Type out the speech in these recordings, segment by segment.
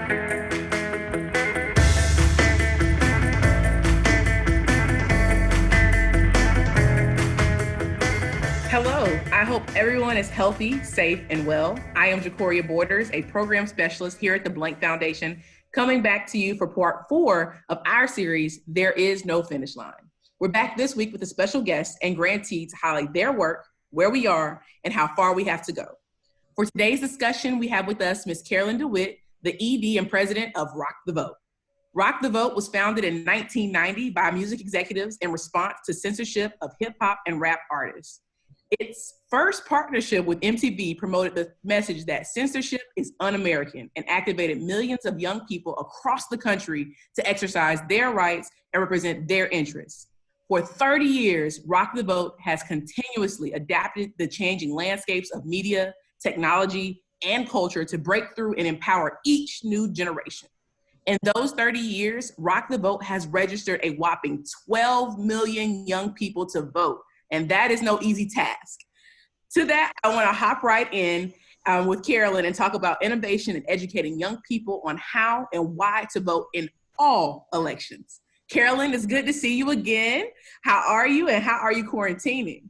Hello, I hope everyone is healthy, safe, and well. I am Jacoria Borders, a program specialist here at the Blank Foundation, coming back to you for part 4 of our series, There Is No Finish Line. We're back this week with a special guest and grantee to highlight their work, where we are, and how far we have to go. For today's discussion, we have with us Ms. Carolyn DeWitt, the ED and president of Rock the Vote. Rock the Vote was founded in 1990 by music executives in response to censorship of hip hop and rap artists. Its first partnership with MTV promoted the message that censorship is un-American and activated millions of young people across the country to exercise their rights and represent their interests. For 30 years, Rock the Vote has continuously adapted the changing landscapes of media, technology, and culture to break through and empower each new generation. In those 30 years, Rock the Vote has registered a whopping 12 million young people to vote. And that is no easy task. To that, I want to hop right in with Carolyn and talk about innovation and educating young people on how and why to vote in all elections. Carolyn, it's good to see you again. How are you and how are you quarantining?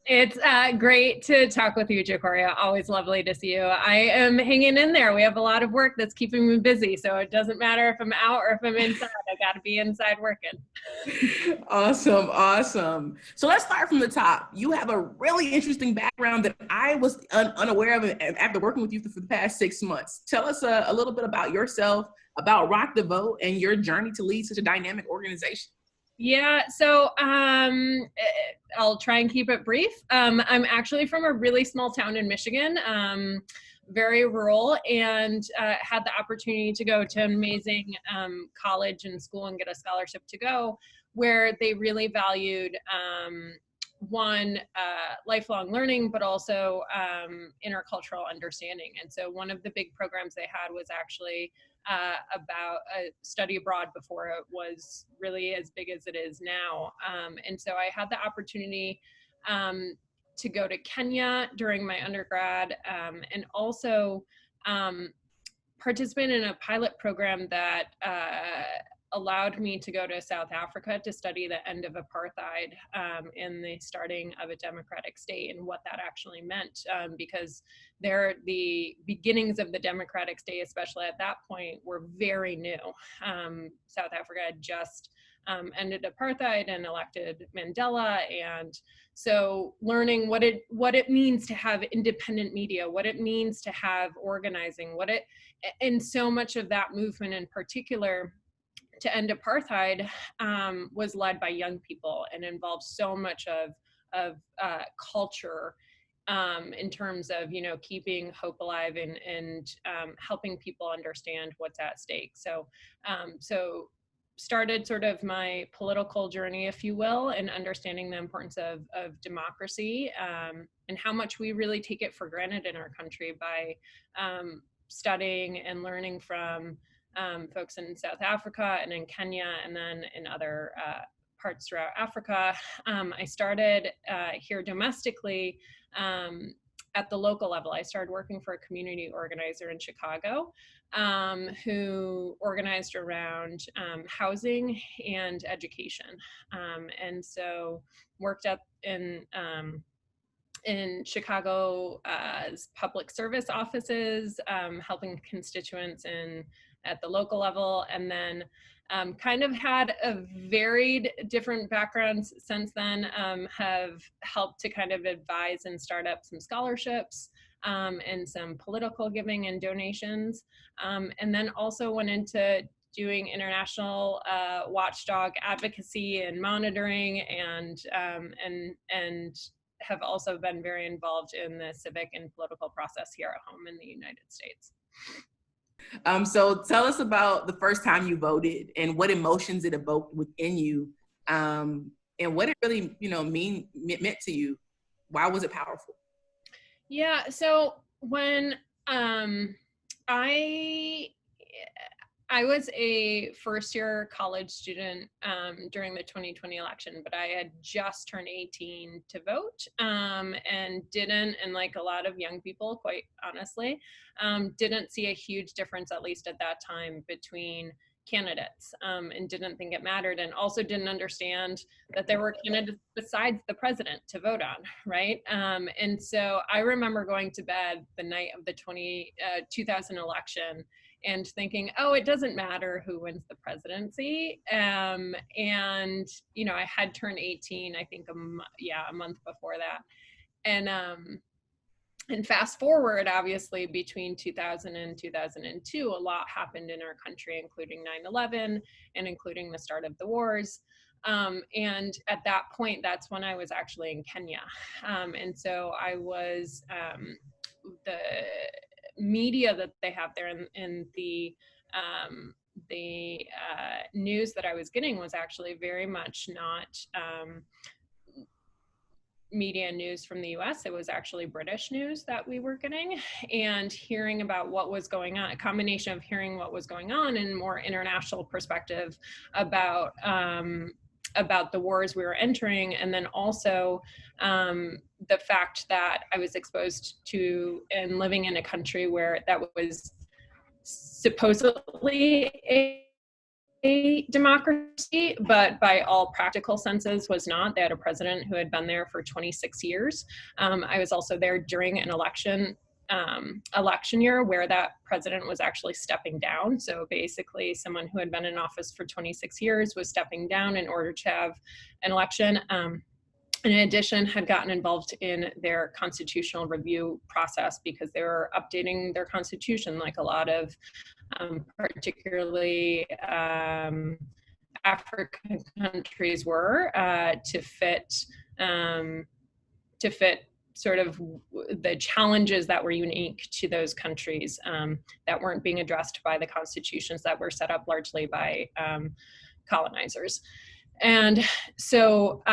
It's great to talk with you, Jacoria. Always lovely to see you. I am hanging in there. We have a lot of work that's keeping me busy, so it doesn't matter if I'm out or if I'm inside. I got to be inside working. Awesome. So let's start from the top. You have a really interesting background that I was unaware of after working with you for the past 6 months. Tell us a little bit about yourself, about Rock the Vote, and your journey to lead such a dynamic organization. Yeah, so I'll try and keep it brief. I'm actually from a really small town in Michigan, very rural, and had the opportunity to go to an amazing college and school and get a scholarship to go, where they really valued lifelong learning, but also intercultural understanding. And so one of the big programs they had was actually about a study abroad before it was really as big as it is now. And so I had the opportunity to go to Kenya during my undergrad and also participate in a pilot program that allowed me to go to South Africa to study the end of apartheid and the starting of a democratic state and what that actually meant, because the beginnings of the democratic state, especially at that point, were very new. South Africa had just ended apartheid and elected Mandela, and so learning what it means to have independent media, what it means to have organizing, and so much of that movement in particular to end apartheid was led by young people and involved so much of culture in terms of, keeping hope alive and helping people understand what's at stake. So started sort of my political journey, if you will, and understanding the importance of democracy and how much we really take it for granted in our country by studying and learning from folks in South Africa and in Kenya and then in other parts throughout Africa. I started here domestically at the local level. I started working for a community organizer in Chicago who organized around housing and education. And so worked up in Chicago's public service offices, helping constituents at the local level, and then kind of had a varied different backgrounds since then, have helped to kind of advise and start up some scholarships and some political giving and donations, and then also went into doing international watchdog advocacy and monitoring, and have also been very involved in the civic and political process here at home in the United States. So tell us about the first time you voted and what emotions it evoked within you, and what it really, meant to you. Why was it powerful? Yeah, so when I I was a first-year college student during the 2020 election, but I had just turned 18 to vote, and didn't, and like a lot of young people, quite honestly, didn't see a huge difference, at least at that time, between candidates, and didn't think it mattered, and also didn't understand that there were candidates besides the president to vote on, right? And so I remember going to bed the night of the 2000 election and thinking, oh, it doesn't matter who wins the presidency. And, you know, I had turned 18, I think, a month before that. And fast forward, obviously, between 2000 and 2002, a lot happened in our country, including 9/11 and including the start of the wars. And at that point, that's when I was actually in Kenya. And so I was, the media that they have there, and the news that I was getting was actually very much not media news from the US. It was actually British news that we were getting, and hearing about what was going on, a combination of hearing what was going on and more international perspective about the wars we were entering, and then also the fact that I was exposed to and living in a country where that was supposedly a democracy, but by all practical senses was not. They had a president who had been there for 26 years. I was also there during an election year where that president was actually stepping down. So basically someone who had been in office for 26 years was stepping down in order to have an election. In addition, had gotten involved in their constitutional review process because they were updating their constitution, like a lot of particularly African countries were, to fit sort of the challenges that were unique to those countries, that weren't being addressed by the constitutions that were set up largely by colonizers. And so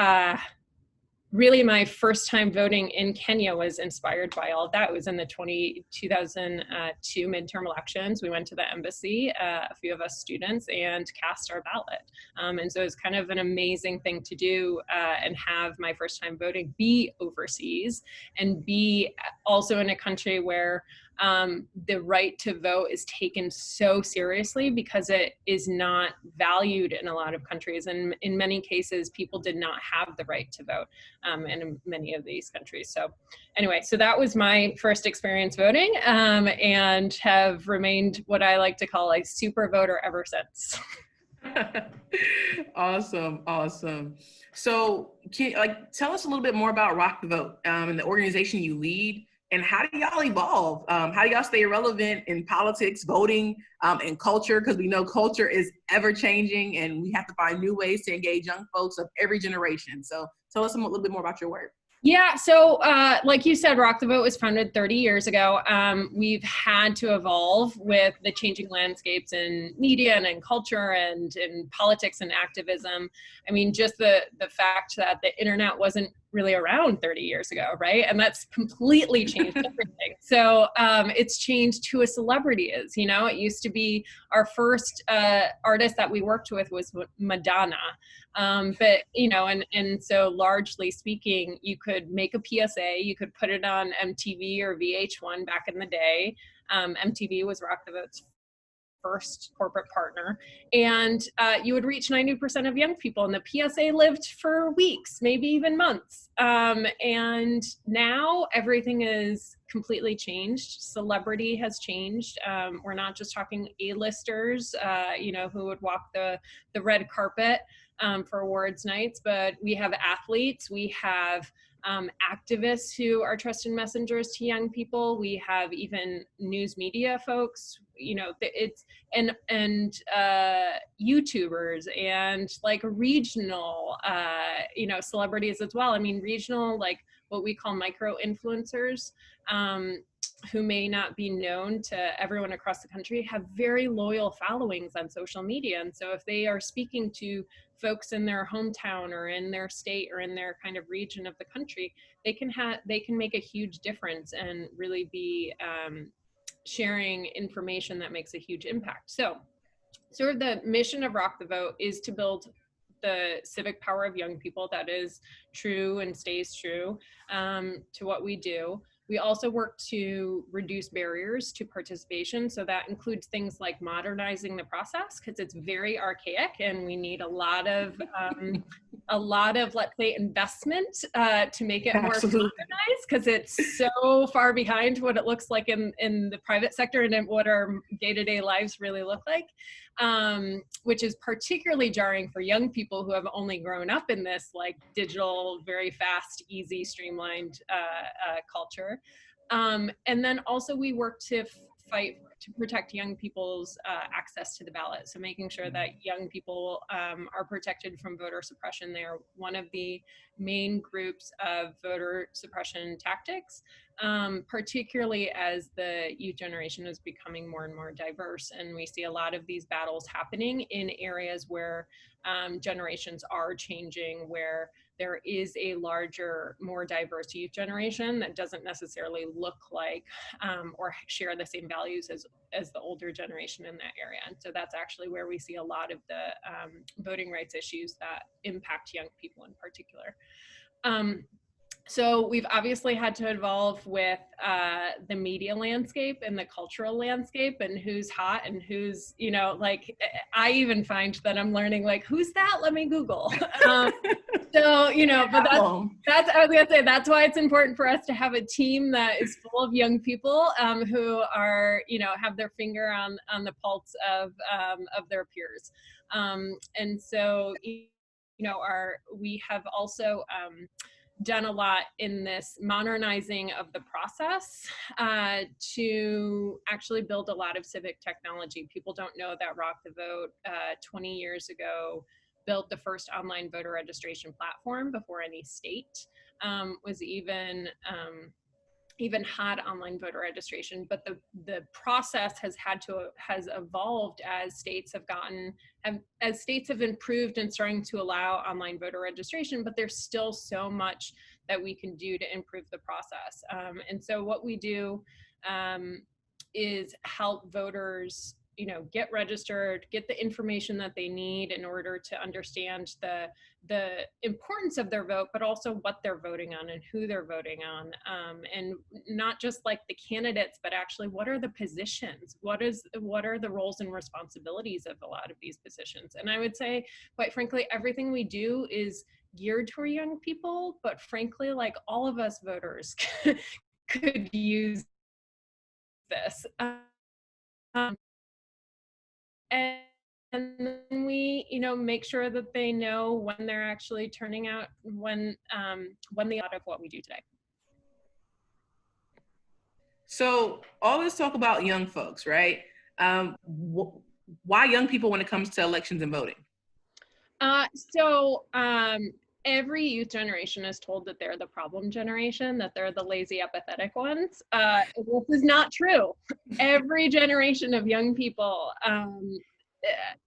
really my first time voting in Kenya was inspired by all of that. It was in the 2002 midterm elections. We went to the embassy, a few of us students, and cast our ballot. And so it was kind of an amazing thing to do, and have my first time voting be overseas, and be also in a country where the right to vote is taken so seriously, because it is not valued in a lot of countries. And in many cases, people did not have the right to vote in many of these countries. So anyway, so that was my first experience voting, and have remained what I like to call a super voter ever since. Awesome. So tell us a little bit more about Rock the Vote, and the organization you lead. And how do y'all evolve? How do y'all stay relevant in politics, voting, and culture? Because we know culture is ever changing, and we have to find new ways to engage young folks of every generation. So tell us a little bit more about your work. Yeah, so like you said, Rock the Vote was founded 30 years ago. We've had to evolve with the changing landscapes in media and in culture and in politics and activism. I mean, just the fact that the internet wasn't really around 30 years ago, right? And that's completely changed everything. So it's changed who a celebrity is. You know, it used to be our first artist that we worked with was Madonna. But, you know, and so largely speaking, you could make a PSA, you could put it on MTV or VH1 back in the day. MTV was Rock the Vote's first corporate partner, and you would reach 90% of young people, and the PSA lived for weeks, maybe even months. And now everything is completely changed. Celebrity has changed. We're not just talking A-listers, you know, who would walk the red carpet for awards nights, but we have athletes, we have activists who are trusted messengers to young people. We have even news media folks, you know, it's, and YouTubers, and like regional, you know, celebrities as well. I mean, regional, like what we call micro influencers, who may not be known to everyone across the country, have very loyal followings on social media. And so if they are speaking to folks in their hometown or in their state or in their kind of region of the country, they can make a huge difference and really be sharing information that makes a huge impact. So sort of the mission of Rock the Vote is to build the civic power of young people. That is true and stays true to what we do. We also work to reduce barriers to participation. So that includes things like modernizing the process, because it's very archaic and we need a lot of, let's say, investment to make it more modernized, because it's so far behind what it looks like in the private sector and what our day-to-day lives really look like. Which is particularly jarring for young people who have only grown up in this like digital, very fast, easy, streamlined culture. And then also we work to fight to protect young people's access to the ballot. So making sure that young people are protected from voter suppression. They are one of the main groups of voter suppression tactics, particularly as the youth generation is becoming more and more diverse. And we see a lot of these battles happening in areas where generations are changing, where there is a larger, more diverse youth generation that doesn't necessarily look like or share the same values as the older generation in that area. And so that's actually where we see a lot of the voting rights issues that impact young people in particular. So we've obviously had to evolve with the media landscape and the cultural landscape and who's hot and who's, you know, like I even find that I'm learning like, who's that? Let me Google. So, you know, but that's, I was gonna say, that's why it's important for us to have a team that is full of young people who are, you know, have their finger on the pulse of their peers. And so, you know, we have also done a lot in this modernizing of the process to actually build a lot of civic technology. People don't know that Rock the Vote 20 years ago built the first online voter registration platform before any state was even had online voter registration. But the process has evolved as states have improved and starting to allow online voter registration, but there's still so much that we can do to improve the process. And so what we do is help voters, you know, get registered, get the information that they need in order to understand the importance of their vote, but also what they're voting on and who they're voting on. And not just like the candidates, but actually what are the positions? What are the roles and responsibilities of a lot of these positions? And I would say, quite frankly, everything we do is geared toward young people, but frankly, like all of us voters could use this. And then we, you know, make sure that they know when they're actually turning out, when the out of what we do today. So all this talk about young folks, right? Why young people when it comes to elections and voting? Every youth generation is told that they're the problem generation, that they're the lazy, apathetic ones. This is not true. Every generation of young people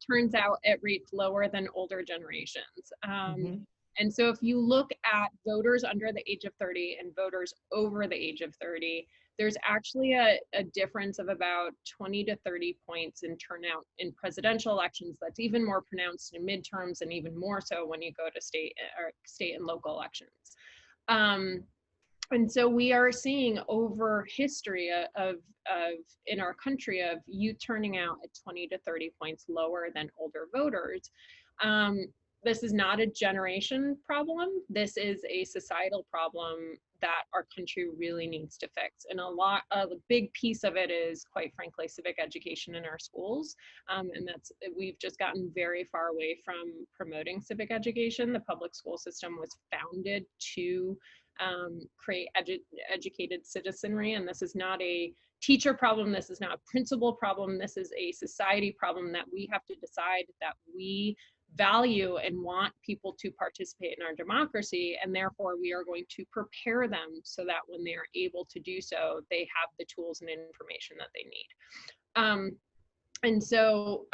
turns out at rates lower than older generations. And so if you look at voters under the age of 30 and voters over the age of 30, there's actually a difference of about 20 to 30 points in turnout in presidential elections. That's even more pronounced in midterms and even more so when you go to state and local elections. And so we are seeing over history of in our country of youth turning out at 20 to 30 points lower than older voters. This is not a generation problem. This is a societal problem that our country really needs to fix. And a big piece of it is, quite frankly, civic education in our schools. And we've just gotten very far away from promoting civic education. The public school system was founded to create educated citizenry. And this is not a teacher problem. This is not a principal problem. This is a society problem that we have to decide that we value and want people to participate in our democracy, and therefore we are going to prepare them so that when they are able to do so, they have the tools and information that they need. And so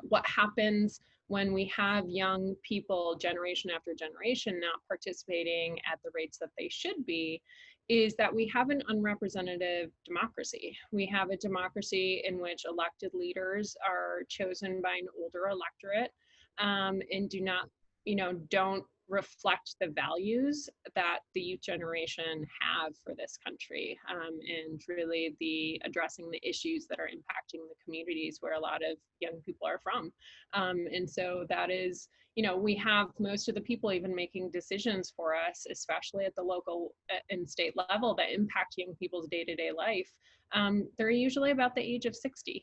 what happens when we have young people generation after generation not participating at the rates that they should be is that we have an unrepresentative democracy. We have a democracy in which elected leaders are chosen by an older electorate, and do not, don't reflect the values that the youth generation have for this country, and really addressing the issues that are impacting the communities where a lot of young people are from. And so that is, we have most of the people even making decisions for us, especially at the local and state level, that impact young people's day-to-day life. They're usually about the age of 60,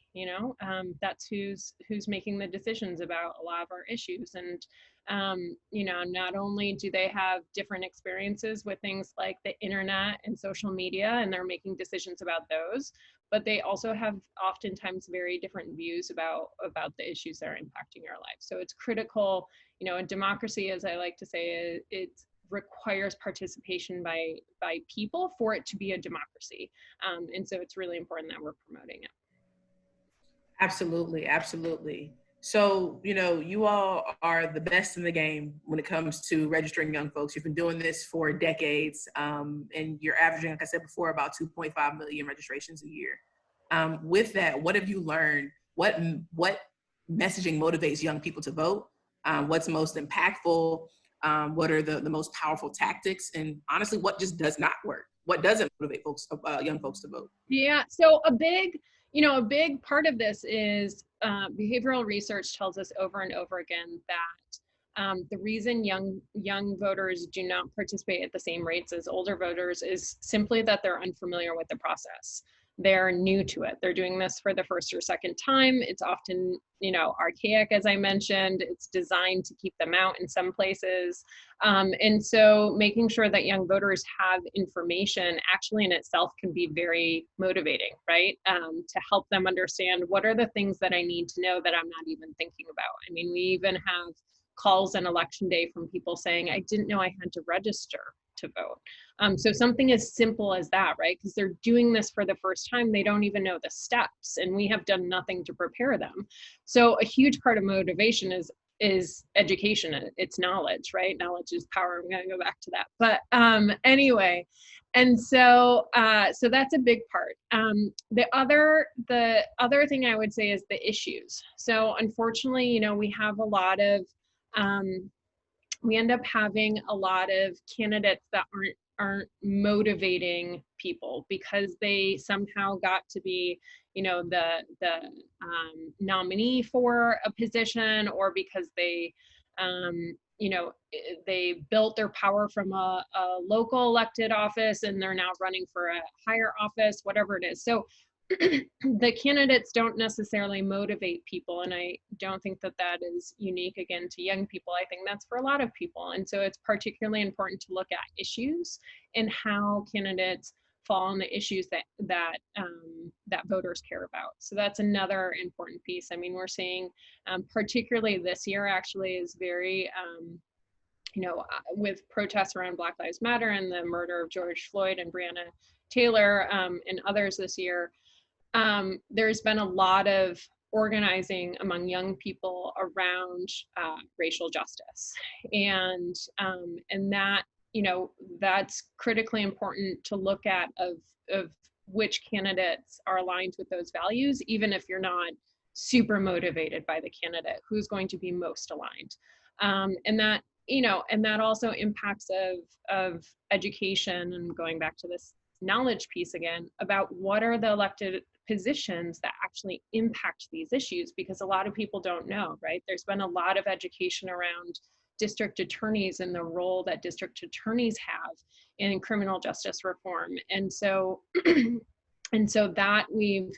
that's who's making the decisions about a lot of our issues. And not only do they have different experiences with things like the internet and social media, and they're making decisions about those, but they also have oftentimes very different views about the issues that are impacting our lives. So it's critical, a democracy, as I like to say, it requires participation by people for it to be a democracy. And so it's really important that we're promoting it. Absolutely, absolutely. So, you all are the best in the game when it comes to registering young folks. You've been doing this for decades, and you're averaging, like I said before, about 2.5 million registrations a year. With that, what have you learned? What messaging motivates young people to vote? What's most impactful? What are the most powerful tactics? And honestly, what just does not work? What doesn't motivate young folks to vote? Yeah, so a big part of this is behavioral research tells us over and over again that the reason young voters do not participate at the same rates as older voters is simply that they're unfamiliar with the process. They're new to it. They're doing this for the first or second time. It's often, archaic, as I mentioned. It's designed to keep them out in some places. And so making sure that young voters have information actually in itself can be very motivating, right? To help them understand what are the things that I need to know that I'm not even thinking about. I mean, we even have calls on election day from people saying, I didn't know I had to register to vote. So something as simple as that, right? Because they're doing this for the first time, they don't even know the steps, and we have done nothing to prepare them. So a huge part of motivation is education. It's knowledge, right? Knowledge is power. I'm going to go back to that. But anyway, and so so that's a big part. The other thing I would say is the issues. So unfortunately, we have a lot of we end up having a lot of candidates that aren't motivating people because they somehow got to be, the nominee for a position, or because they, they built their power from a local elected office and they're now running for a higher office, whatever it is. So the candidates don't necessarily motivate people, and I don't think that is unique again to young people. I think that's for a lot of people, and so it's particularly important to look at issues and how candidates fall on the issues that voters care about. So that's another important piece. I mean, we're seeing particularly this year actually is very with protests around Black Lives Matter and the murder of George Floyd and Breonna Taylor and others this year. There's been a lot of organizing among young people around racial justice, and that that's critically important to look at of which candidates are aligned with those values, even if you're not super motivated by the candidate who's going to be most aligned, and that and that also impacts of education, and going back to this knowledge piece again about what are the elected positions that actually impact these issues, because a lot of people don't know, right? There's been a lot of education around district attorneys and the role that district attorneys have in criminal justice reform. And so that we've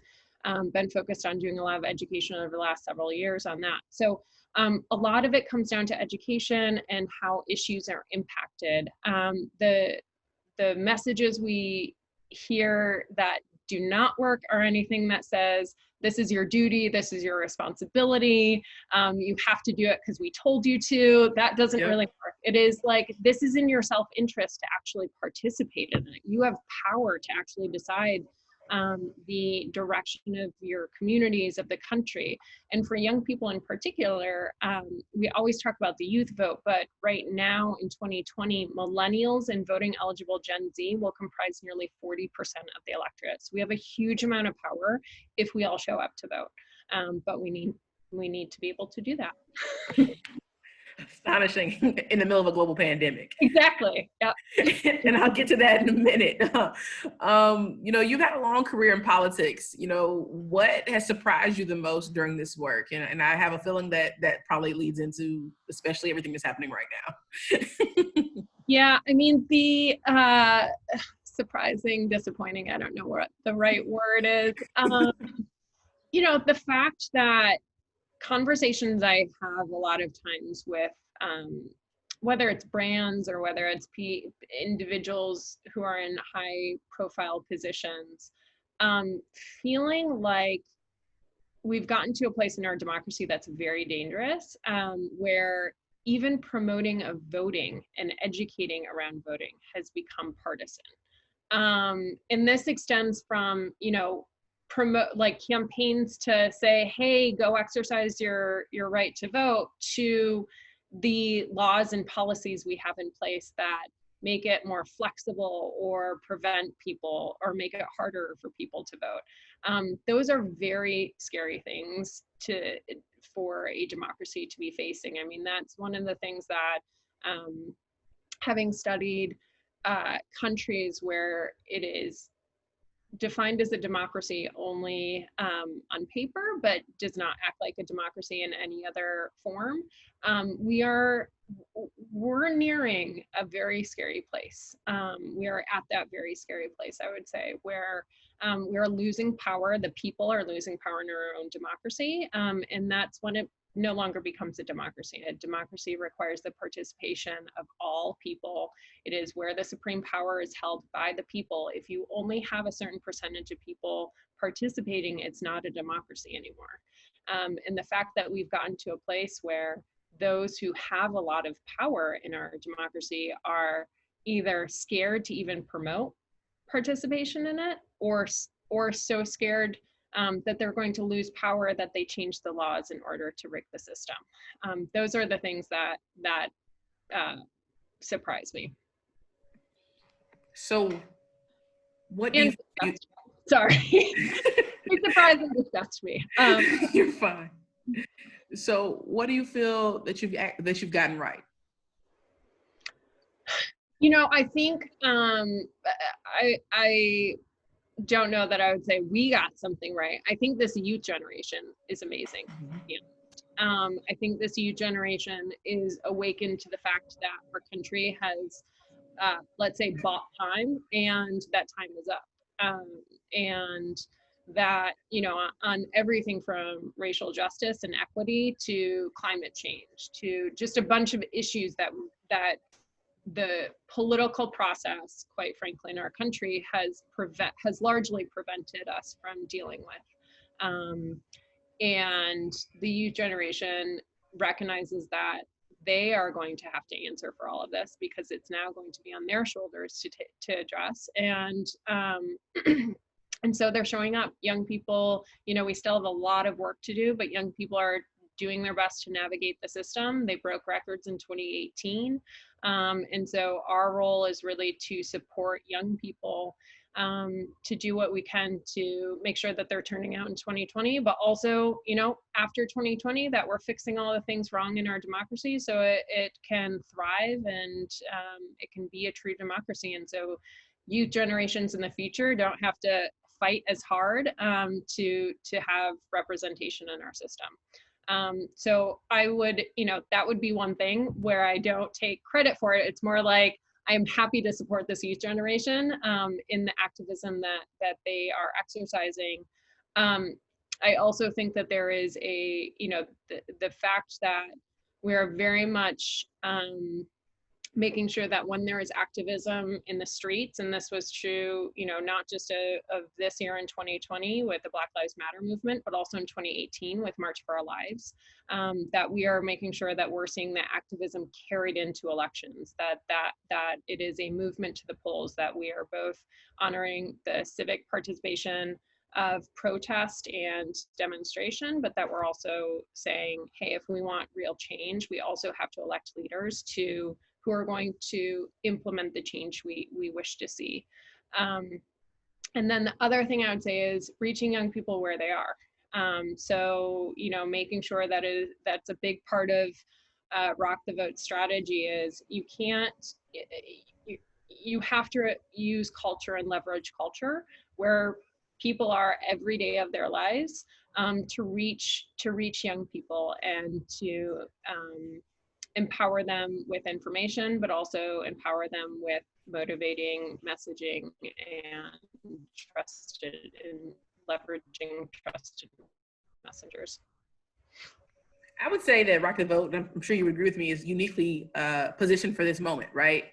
been focused on doing a lot of education over the last several years on that. So a lot of it comes down to education and how issues are impacted. The messages we hear that do not work are anything that says, this is your duty, this is your responsibility, you have to do it because we told you to. That doesn't really work. It is like, this is in your self-interest to actually participate in it. You have power to actually decide the direction of your communities, of the country. And for young people in particular, we always talk about the youth vote, but right now in 2020, millennials and voting eligible Gen Z will comprise nearly 40% of the electorate. So we have a huge amount of power if we all show up to vote, but we need to be able to do that. Astonishing in the middle of a global pandemic. Exactly. Yeah. And I'll get to that in a minute. You've had a long career in politics. What has surprised you the most during this work? And I have a feeling that probably leads into especially everything that's happening right now. Yeah, I mean, the surprising, disappointing, I don't know what the right word is. The fact that conversations I have a lot of times with whether it's brands or whether it's individuals who are in high profile positions, feeling like we've gotten to a place in our democracy that's very dangerous, where even promoting of voting and educating around voting has become partisan. And this extends from, promote like campaigns to say, hey, go exercise your right to vote, to the laws and policies we have in place that make it more flexible or prevent people or make it harder for people to vote. Those are very scary things for a democracy to be facing. I mean, that's one of the things that, having studied countries where it is defined as a democracy only on paper, but does not act like a democracy in any other form, we're nearing a very scary place. We are at that very scary place, I would say, where we are losing power. The people are losing power in our own democracy, and that's when it no longer becomes a democracy. A democracy requires the participation of all people. It is where the supreme power is held by the people. If you only have a certain percentage of people participating, it's not a democracy anymore. And the fact that we've gotten to a place where those who have a lot of power in our democracy are either scared to even promote participation in it, or so scared that they're going to lose power that they change the laws in order to rig the system. Those are the things that surprise me. So what do you sorry. It surprised and disgusts me. You're fine. So what do you feel that you've gotten right? I think I don't know that I would say we got something right. I think this youth generation is amazing. Mm-hmm. Yeah. I think this youth generation is awakened to the fact that our country has, let's say, bought time, and that time is up. And that, on everything from racial justice and equity to climate change to just a bunch of issues that the political process, quite frankly, in our country has largely prevented us from dealing with. And the youth generation recognizes that they are going to have to answer for all of this, because it's now going to be on their shoulders to address. And and so they're showing up. Young people, we still have a lot of work to do, but young people are doing their best to navigate the system. They broke records in 2018. And so our role is really to support young people to do what we can to make sure that they're turning out in 2020, but also, after 2020, that we're fixing all the things wrong in our democracy so it can thrive and it can be a true democracy. And so youth generations in the future don't have to fight as hard to have representation in our system. So I would, that would be one thing where I don't take credit for it. It's more like, I'm happy to support this youth generation in the activism that they are exercising. I also think that there is the fact that we are very much making sure that when there is activism in the streets, and this was true, not just of this year in 2020 with the Black Lives Matter movement, but also in 2018 with March for Our Lives, that we are making sure that we're seeing that activism carried into elections, that it is a movement to the polls, that we are both honoring the civic participation of protest and demonstration, but that we're also saying, hey, if we want real change, we also have to elect leaders who are going to implement the change we wish to see. And then the other thing I would say is reaching young people where they are. So, making sure that's a big part of Rock the Vote strategy is you have to use culture and leverage culture where people are every day of their lives, to reach young people and to empower them with information, but also empower them with motivating messaging and leveraging trusted messengers. I would say that Rock the Vote, and I'm sure you would agree with me, is uniquely positioned for this moment, right?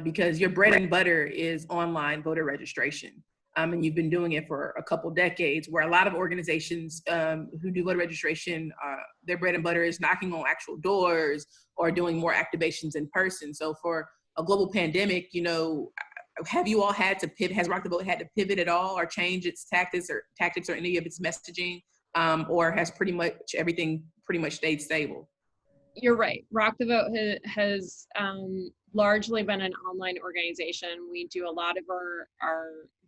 Because your bread and butter is online voter registration. And you've been doing it for a couple decades, where a lot of organizations who do voter registration, their bread and butter is knocking on actual doors or doing more activations in person. So for a global pandemic, have you all had to pivot? Has Rock the Vote had to pivot at all or change its tactics or any of its messaging, or has pretty much everything pretty much stayed stable? You're right. Rock the Vote has largely been an online organization. We do a lot of our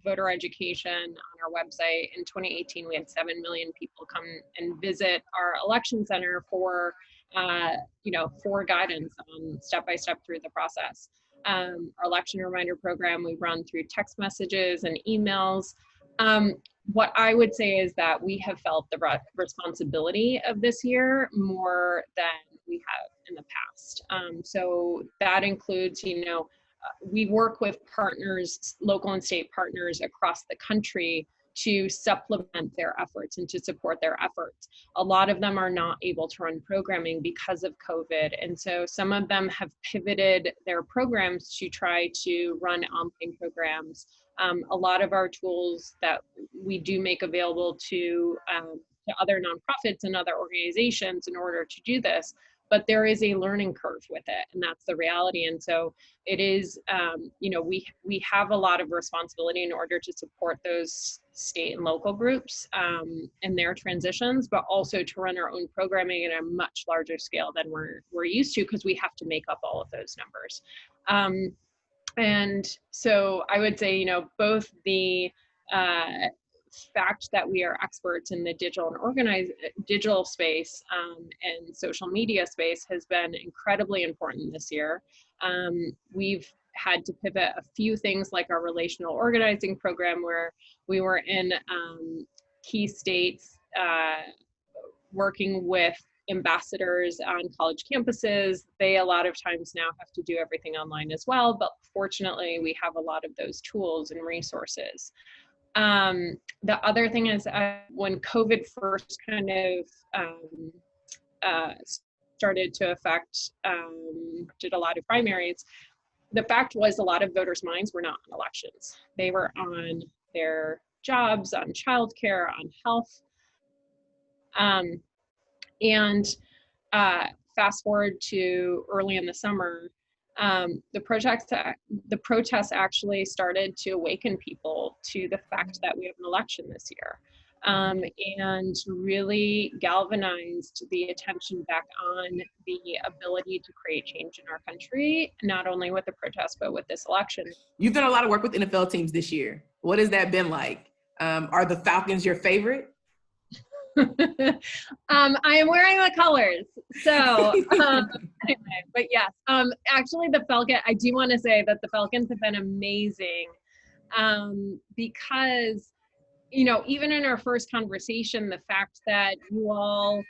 voter education on our website. In 2018, we had 7 million people come and visit our election center for guidance on step-by-step through the process. Our election reminder program, we run through text messages and emails. What I would say is that we have felt the responsibility of this year more than we have in the past. So that includes, we work with partners, local and state partners across the country to supplement their efforts and to support their efforts. A lot of them are not able to run programming because of COVID. And so some of them have pivoted their programs to try to run online programs. A lot of our tools that we do make available to other nonprofits and other organizations in order to do this, but there is a learning curve with it, and that's the reality. And so it is, we have a lot of responsibility in order to support those state and local groups in their transitions, but also to run our own programming at a much larger scale than we're used to, because we have to make up all of those numbers. And so I would say, both the fact that we are experts in the digital space and social media space has been incredibly important this year. We've had to pivot a few things like our relational organizing program, where we were in key states working with ambassadors on college campuses. They a lot of times now have to do everything online as well, but fortunately we have a lot of those tools and resources. The other thing is when COVID first kind of started to affect, did a lot of primaries, the fact was a lot of voters' minds were not on elections. They were on their jobs, on childcare, on health. And fast forward to early in the summer, the protests actually started to awaken people to the fact that we have an election this year, and really galvanized the attention back on the ability to create change in our country, not only with the protests, but with this election. You've done a lot of work with NFL teams this year. What has that been like? Are the Falcons your favorite? I am wearing the colors, so anyway, but yes, actually I do want to say that the Falcons have been amazing, because even in our first conversation, the fact that you all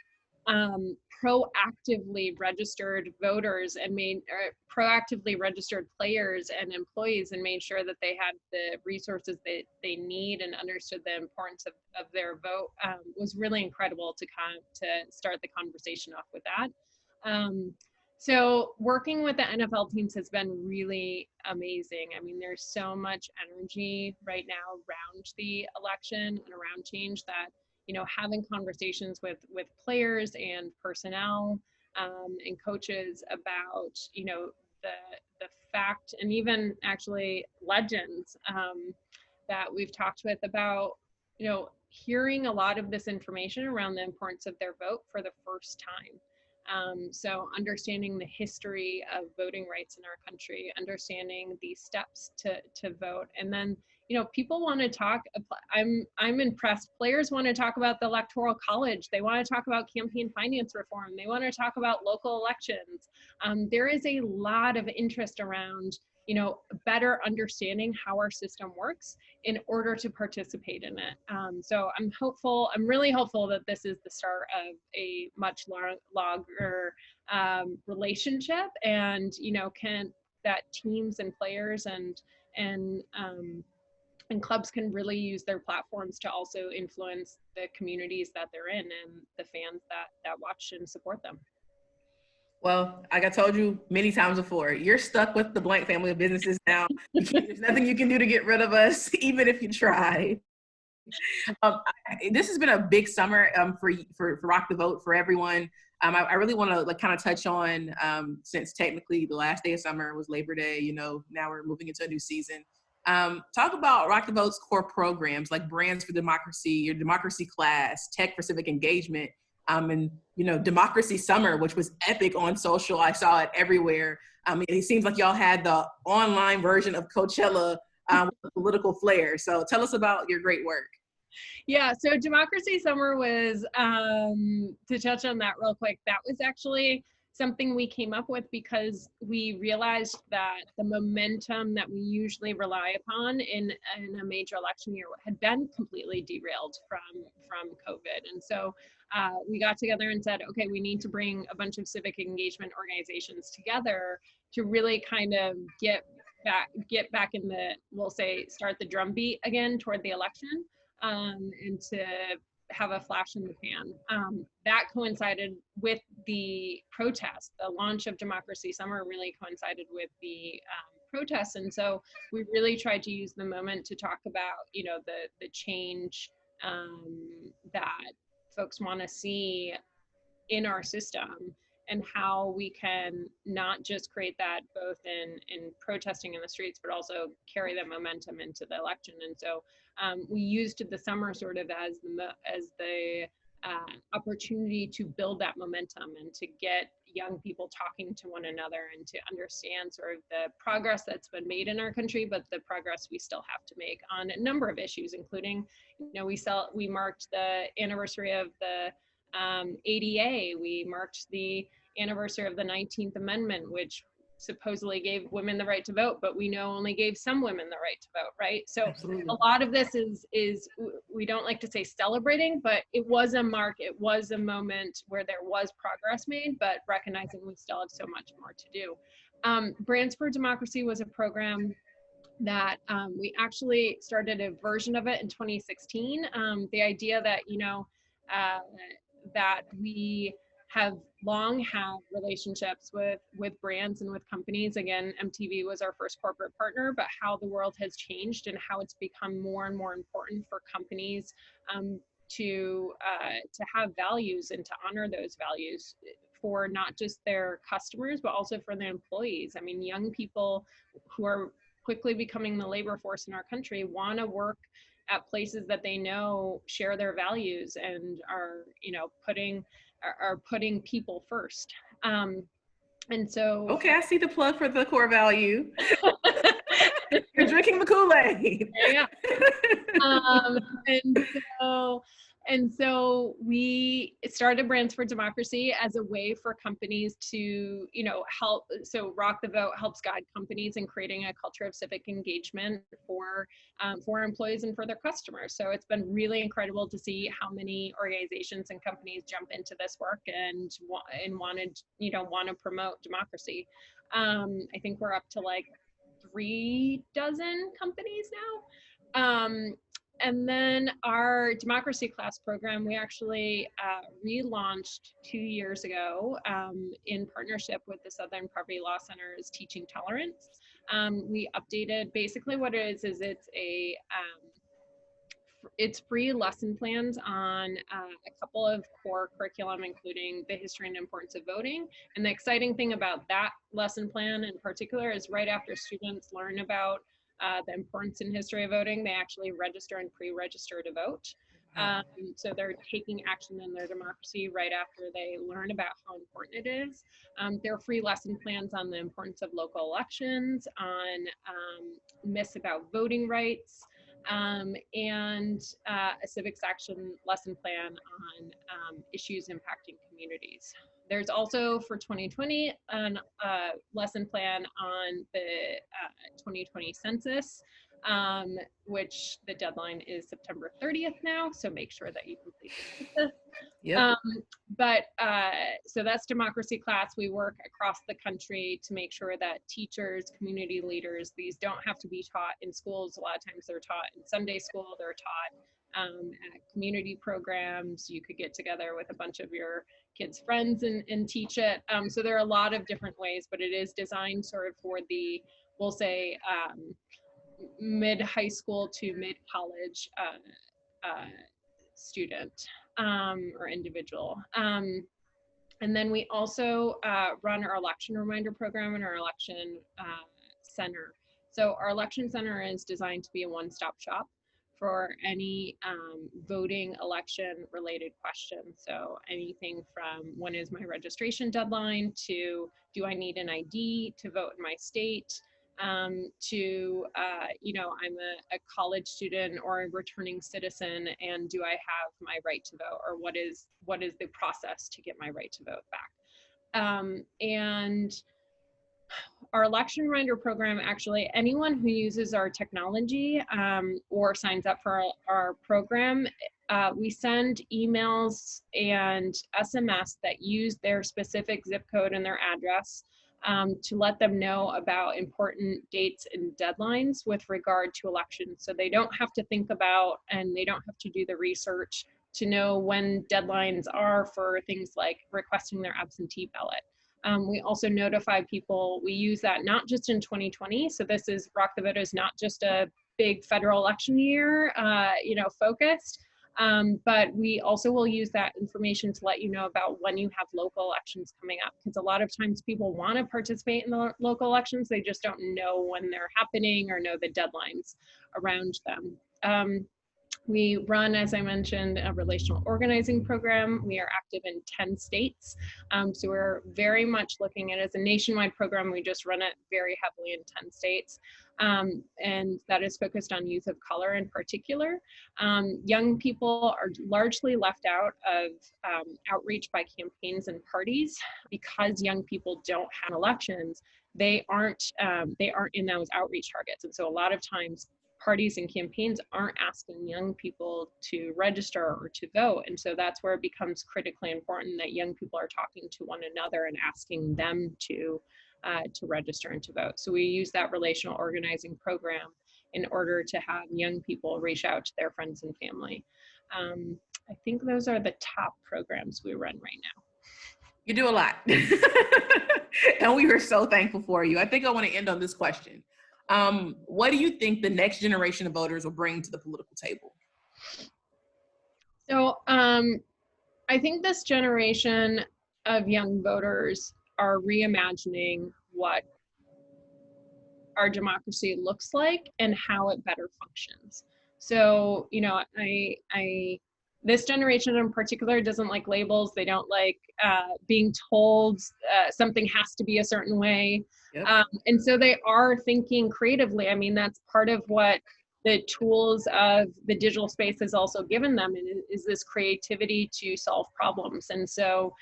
proactively registered voters and proactively registered players and employees and made sure that they had the resources that they need and understood the importance of their vote was really incredible to start the conversation off with that. So working with the NFL teams has been really amazing. I mean, there's so much energy right now around the election and around change that, having conversations with players and personnel and coaches about, the fact, and even actually legends that we've talked with about, hearing a lot of this information around the importance of their vote for the first time. So understanding the history of voting rights in our country, understanding the steps to vote, and then people want to talk. I'm impressed. Players want to talk about the Electoral College. They want to talk about campaign finance reform. They want to talk about local elections. There is a lot of interest around better understanding how our system works in order to participate in it. So I'm really hopeful that this is the start of a much longer relationship, and that teams and players and clubs can really use their platforms to also influence the communities that they're in and the fans that watch and support them. Well, like I told you many times before, you're stuck with the Blank family of businesses now. There's nothing you can do to get rid of us, even if you try. This has been a big summer for Rock the Vote for everyone. I really want to kind of touch on, since technically the last day of summer was Labor Day, now we're moving into a new season. Talk about Rock the Vote's core programs like Brands for Democracy, your democracy class, Tech for Civic Engagement, and Democracy Summer, which was epic on social. I saw it everywhere. It seems like y'all had the online version of Coachella with political flair. So tell us about your great work. Yeah, so Democracy Summer was, to touch on that real quick, that was actually something we came up with because we realized that the momentum that we usually rely upon in a major election year had been completely derailed from COVID. And so we got together and said, okay, we need to bring a bunch of civic engagement organizations together to really kind of get back in the, we'll say, start the drumbeat again toward the election. And to have a flash in the pan. That coincided with the protest. The launch of Democracy Summer really coincided with the protests. And so we really tried to use the moment to talk about, the change that folks want to see in our system, and how we can not just create that both in protesting in the streets, but also carry that momentum into the election. And so we used the summer sort of as the opportunity to build that momentum and to get young people talking to one another and to understand sort of the progress that's been made in our country, but the progress we still have to make on a number of issues, including, we marked the anniversary of the ADA. We marked the anniversary of the 19th Amendment, which supposedly gave women the right to vote, but we know only gave some women the right to vote, right? So absolutely. A lot of this is we don't like to say celebrating, but it was a moment where there was progress made, but recognizing we still have so much more to do. Brands for Democracy was a program that we actually started a version of it in 2016. The idea that, that we have long had relationships with brands and with companies. Again, MTV was our first corporate partner, but how the world has changed and how it's become more and more important for companies to have values and to honor those values for not just their customers, but also for their employees. I mean, young people who are quickly becoming the labor force in our country want to work at places that they know share their values and are putting people first. And so okay, I see the plug for the core value. You're drinking the Kool-Aid. Yeah. And so we started Brands for Democracy as a way for companies to, help. So Rock the Vote helps guide companies in creating a culture of civic engagement for employees and for their customers. So it's been really incredible to see how many organizations and companies jump into this work and want to promote democracy. I think we're up to like 36 companies now. And then our democracy class program, we actually relaunched 2 years ago in partnership with the Southern Poverty Law Center's Teaching Tolerance. We updated, basically what it is it's free lesson plans on a couple of core curriculum, including the history and importance of voting. And the exciting thing about that lesson plan in particular is right after students learn about the importance and history of voting, they actually register and pre-register to vote. So they're taking action in their democracy right after they learn about how important it is. There are free lesson plans on the importance of local elections, on myths about voting rights, and a civics action lesson plan on issues impacting communities. There's also for 2020 a lesson plan on the 2020 census, which the deadline is September 30th now, so make sure that you complete the census. Yep. So that's democracy class. We work across the country to make sure that teachers, community leaders, these don't have to be taught in schools. A lot of times they're taught in Sunday school, they're taught at community programs. You could get together with a bunch of your kids' friends and teach it. So there are a lot of different ways, but it is designed sort of for the, we'll say, mid-high school to mid-college student or individual. And then we also run our election reminder program and our election center. So our election center is designed to be a one-stop shop for any voting election related questions. So anything from when is my registration deadline to do I need an ID to vote in my state, to, I'm a college student or a returning citizen, and do I have my right to vote, or what is the process to get my right to vote back? And our election reminder program, actually, anyone who uses our technology or signs up for our program, we send emails and SMS that use their specific zip code and their address to let them know about important dates and deadlines with regard to elections. So they don't have to think about, and they don't have to do the research to know when deadlines are for things like requesting their absentee ballot. We also notify people. We use that not just in 2020. So this is Rock the Vote is not just a big federal election year, focused, but we also will use that information to let you know about when you have local elections coming up. Because a lot of times people want to participate in the local elections, they just don't know when they're happening or know the deadlines around them. We run, as I mentioned, a relational organizing program. We are active in 10 states. So we're very much looking at it as a nationwide program. We just run it very heavily in 10 states. And that is focused on youth of color in particular. Young people are largely left out of outreach by campaigns and parties because young people don't have elections. They aren't in those outreach targets. And so a lot of times parties and campaigns aren't asking young people to register or to vote. And so that's where it becomes critically important that young people are talking to one another and asking them to register and to vote. So we use that relational organizing program in order to have young people reach out to their friends and family. I think those are the top programs we run right now. You do a lot. And we are so thankful for you. I think I want to end on this question. What do you think the next generation of voters will bring to the political table? So I think this generation of young voters are reimagining what our democracy looks like and how it better functions. So, this generation in particular doesn't like labels. They don't like being told something has to be a certain way. Yep. And so they are thinking creatively. I mean, that's part of what the tools of the digital space has also given them, and is this creativity to solve problems. And so,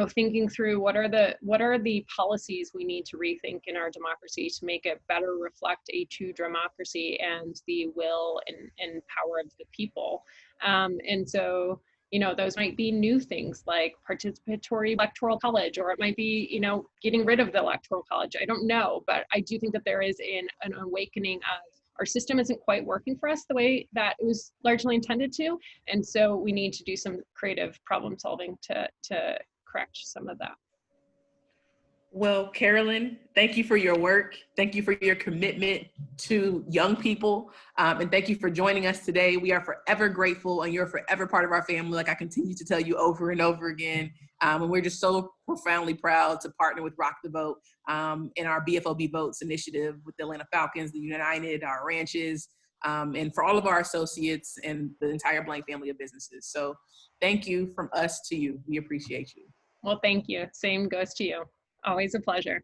thinking through what are the policies we need to rethink in our democracy to make it better reflect a true democracy and the will and power of the people. And so, those might be new things like participatory electoral college, or it might be, getting rid of the electoral college. I don't know, but I do think that there is an awakening of our system isn't quite working for us the way that it was largely intended to. And so we need to do some creative problem solving to correct some of that. Well, Carolyn, thank you for your work. Thank you for your commitment to young people. And thank you for joining us today. We are forever grateful, and you're forever part of our family, like I continue to tell you over and over again. And we're just so profoundly proud to partner with Rock the Vote in our BFOB Votes initiative with the Atlanta Falcons, the United, our ranches, and for all of our associates and the entire Blank family of businesses. So thank you from us to you. We appreciate you. Well, thank you. Same goes to you. Always a pleasure.